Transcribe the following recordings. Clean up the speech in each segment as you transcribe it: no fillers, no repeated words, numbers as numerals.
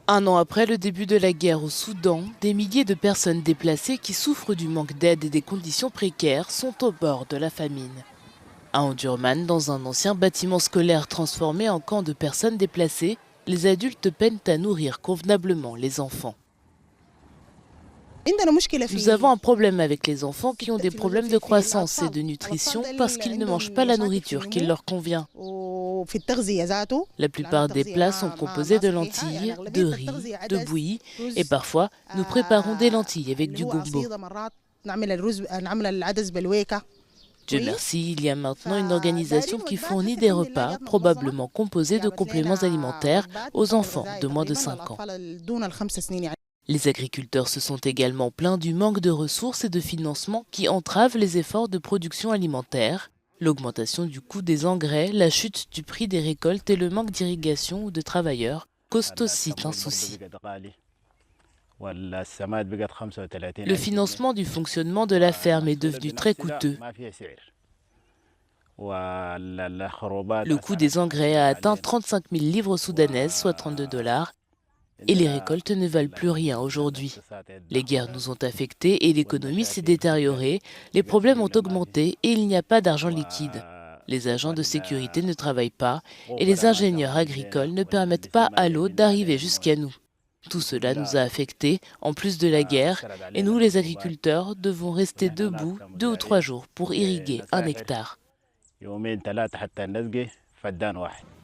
Un an après le début de la guerre au Soudan, des milliers de personnes déplacées qui souffrent du manque d'aide et des conditions précaires sont au bord de la famine. À Omdurman, dans un ancien bâtiment scolaire transformé en camp de personnes déplacées, les adultes peinent à nourrir convenablement les enfants. Nous avons un problème avec les enfants qui ont des problèmes de croissance et de nutrition parce qu'ils ne mangent pas la nourriture qui leur convient. La plupart des plats sont composés de lentilles, de riz, de bouillie et parfois nous préparons des lentilles avec du gombo. Dieu merci, il y a maintenant une organisation qui fournit des repas, probablement composés de compléments alimentaires, aux enfants de moins de 5 ans. Les agriculteurs se sont également plaints du manque de ressources et de financement qui entravent les efforts de production alimentaire. L'augmentation du coût des engrais, la chute du prix des récoltes et le manque d'irrigation ou de travailleurs causent aussi un souci. Le financement du fonctionnement de la ferme est devenu très coûteux. Le coût des engrais a atteint 35 000 livres soudanaises, soit 32 $, et les récoltes ne valent plus rien aujourd'hui. Les guerres nous ont affectés et l'économie s'est détériorée, les problèmes ont augmenté et il n'y a pas d'argent liquide. Les agents de sécurité ne travaillent pas et les ingénieurs agricoles ne permettent pas à l'eau d'arriver jusqu'à nous. Tout cela nous a affectés, en plus de la guerre, et nous les agriculteurs devons rester debout 2 ou 3 jours pour irriguer 1 hectare.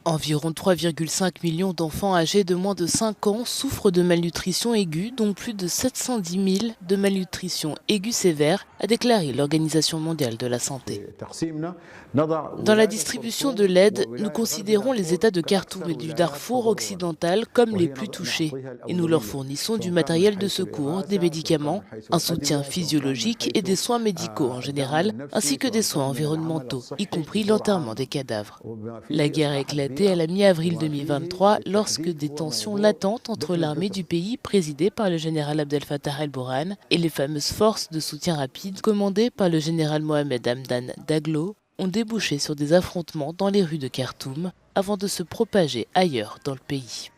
Environ 3,5 millions d'enfants âgés de moins de 5 ans souffrent de malnutrition aiguë, dont plus de 710 000 de malnutrition aiguë sévère, a déclaré l'Organisation mondiale de la santé. Dans la distribution de l'aide, nous considérons les États de Khartoum et du Darfour occidental comme les plus touchés, et nous leur fournissons du matériel de secours, des médicaments, un soutien physiologique et des soins médicaux en général, ainsi que des soins environnementaux, y compris l'enterrement des cadavres. La guerre a éclaté à la mi-avril 2023 lorsque des tensions latentes entre l'armée du pays présidée par le général Abdel Fattah el-Burhan et les fameuses forces de soutien rapide commandées par le général Mohamed Hamdan Daglo ont débouché sur des affrontements dans les rues de Khartoum avant de se propager ailleurs dans le pays.